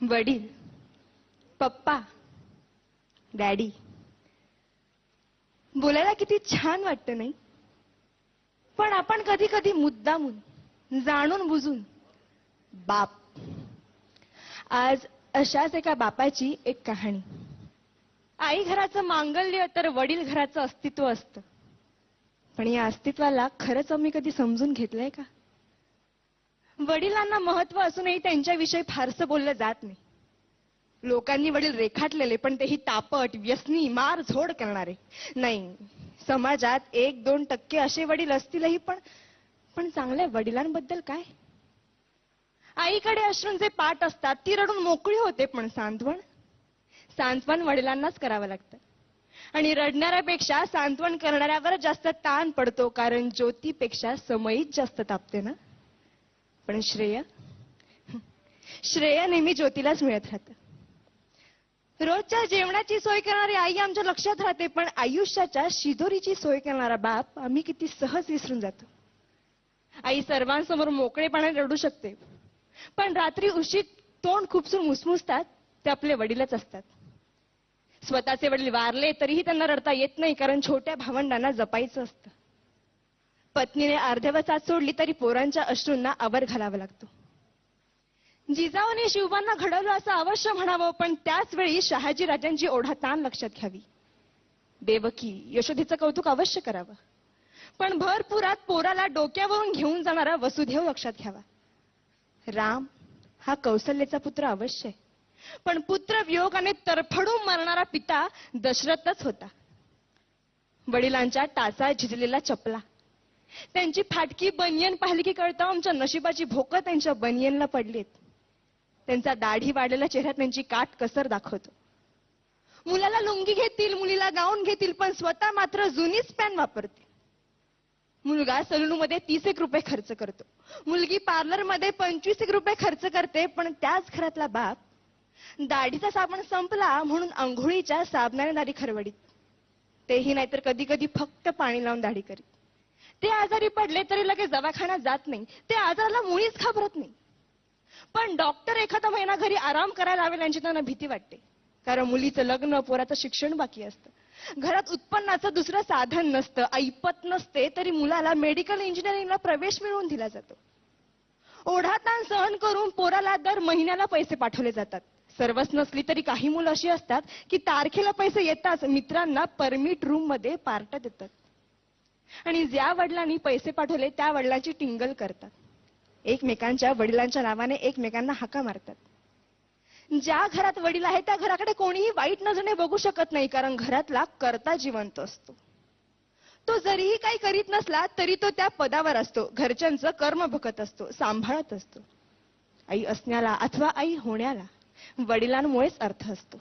वडील, पप्पा, डॅडी बोलायला किती छान वाटतं नाही? पण आपण कधी कधी मुद्दामून जाणून बुजून बाप. आज अशाच एका बापाची एक कहाणी. आई घराचं मांगल्य तर वडील घराचं अस्तित्व असतं. पण या अस्तित्वाला खरंच आम्ही कधी समजून घेतलंय का? वडिलांना महत्व असूनही त्यांच्याविषयी फारसं बोललं जात नाही. लोकांनी वडील रेखाटलेले, पण तेही तापट, व्यसनी, मार झोड करणारे. नाही, समाजात 1-2% असे वडील असतीलही, पण चांगल्या वडिलांबद्दल काय? आईकडे अश्रूंचे पाट असतात, ती रडून मोकळी होते, पण सांत्वन वडिलांनाच करावं लागतं. आणि रडणाऱ्यापेक्षा सांत्वन करणाऱ्यावर जास्त ताण पडतो, कारण ज्योतीपेक्षा समईच जास्त तापते ना. पण श्रेय नेहमी ज्योतीलाच मिळत राहतं. रोजच्या जेवणाची सोय करणारी आई आमच्या लक्षात राहते, पण आयुष्याच्या शिदोरीची सोय करणारा बाप आम्ही किती सहज विसरून जातो. आई सर्वांसमोर मोकळेपणाने रडू शकते, पण रात्री उशीत तोंड खुपसून मुसमुसतात ते आपले वडीलच असतात. स्वतःचे वडील वारले तरीही त्यांना रडता येत नाही, कारण छोट्या भावंडांना जपायचं असतं. पत्नीने अर्ध्यावर साथ सोडली तरी पोरांच्या अश्रूंना आवर घालावा लागतो. जिजाऊने शिवबांना घडवलं असं अवश्य म्हणावं, पण त्याच वेळी शहाजी राजांची ओढाताण लक्षात घ्यावी. देवकी, यशोदेचं कौतुक अवश्य करावं, पण भरपुरात पोराला डोक्यावरून घेऊन जाणारा वसुदेव लक्षात घ्यावा. राम हा कौशल्याचा पुत्र अवश्य आहे, पण पुत्र वियोगाने तरफडून मरणारा पिता दशरथच होता. वडिलांच्या टाचा झिजलेला चपला, त्यांची फाटकी बनियन पाहिली की कळतं आमच्या नशिबाची भोकं त्यांच्या बनियनला पडलीत. त्यांचा दाढी वाढलेला चेहरा त्यांची काट कसर दाखवतो. मुलाला लुंगी घेतील, मुलीला गाऊन घेतील, पण स्वतः मात्र जुनीच पॅन वापरते. मुलगा सलूनमध्ये 30 रुपये खर्च करतो, मुलगी पार्लरमध्ये 25 रुपये खर्च करते, पण त्याच घरातला बाप दाढीचा साबण संपला म्हणून अंघोळीच्या साबणाने दाढी खरवडीत. तेही नाहीतर कधी कधी फक्त पाणी लावून दाढी करीत. ते आजारी पडले तरी लगेच दवाखान्यात जात नाही, ते आजाराला मुळीच घाबरत नाही. पण डॉक्टर एखादा महिना घरी आराम करायला लावेल यांची त्यांना भीती वाटते, कारण मुलीचं लग्न, पोराचं शिक्षण बाकी असतं. घरात उत्पन्नाचं दुसरं साधन नसतं, ऐपत नसते, तरी मुलाला मेडिकल इंजिनिअरिंगला प्रवेश मिळवून दिला जातो. ओढाताण सहन करून पोराला दर महिन्याला पैसे पाठवले जातात. सर्वच नसली तरी काही मुलं अशी असतात की तारखेला पैसे येताच मित्रांना परमिट रूम मध्ये पार्ट देतात, आणि ज्या वडिलांनी पैसे पाठवले त्या वडिलांची टिंगल करतात. एकमेकांच्या वडिलांच्या नावाने एकमेकांना हाका मारतात. ज्या घरात वडील आहे त्या घराकडे कोणीही वाईट नजरेने बघू शकत नाही, कारण घरातला कर्ता जिवंत असतो. तो जरीही काही करीत नसला तरी तो त्या पदावर असतो, घरच्यांचं कर्म बघत असतो, सांभाळत असतो. आई असण्याला अथवा आई होण्याला वडिलांमुळेच अर्थ असतो.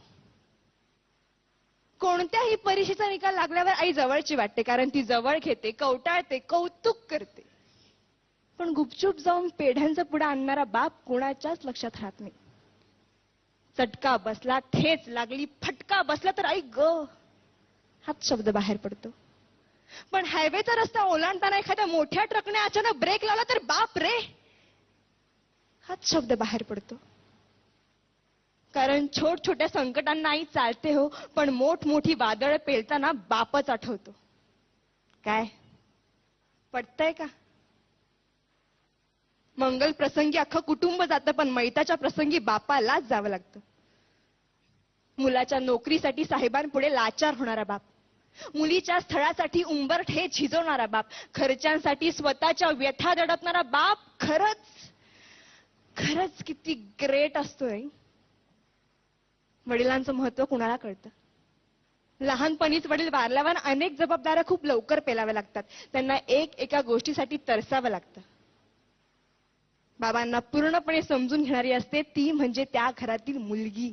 कोणत्याही परीक्षेचा निकाल लागल्यावर आई जवळची वाटते, कारण ती जवळ घेते, कवटाळते, कौतुक करते. पण गुपचूप जाऊन पेढ्यांचा पुडा आणणारा बाप कोणाच्याच लक्षात राहत नाही. चटका बसला, ठेच लागली, फटका बसला तर आई ग हाच शब्द बाहेर पडतो. पण हायवेचा रस्ता ओलांडताना एखाद्या मोठ्या ट्रकने अचानक ब्रेक लावला तर बाप रे हाच शब्द बाहेर पडतो. कारण छोट्या संकटांना आई चालते हो, पण मोठी वादळ पेलताना बापच आठवतो. काय पटतंय का? मंगल प्रसंगी अख्खं कुटुंब जातं, पण मैताच्या प्रसंगी बापालाच जावं लागतं. मुलाच्या नोकरीसाठी साहेबांपुढे लाचार होणारा बाप, मुलीच्या स्थळासाठी उंबरठे झिजवणारा बाप, खर्चांसाठी स्वतःच्या व्यथा दडपणारा बाप खरंच किती ग्रेट असतोय. वडिलांचं महत्व कुणाला कळतं? लहानपणीच वडील वारल्यावर अनेक जबाबदाऱ्या खूप लवकर पेलाव्या लागतात. त्यांना एका गोष्टीसाठी तरसावं लागतं. बाबांना पूर्णपणे समजून घेणारी असते ती म्हणजे त्या घरातील मुलगी.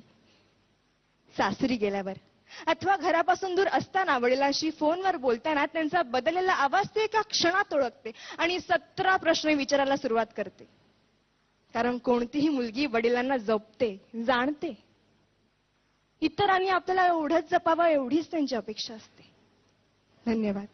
सासरी गेल्यावर अथवा घरापासून दूर असताना वडिलांशी फोनवर बोलताना त्यांचा बदललेला आवाज ते एका क्षणात ओळखते आणि 17 प्रश्न विचारायला सुरुवात करते. कारण कोणतीही मुलगी वडिलांना जपते, जाणते. इतरांनी आपल्याला एवढंच जपावं एवढीच त्यांची अपेक्षा असते. धन्यवाद.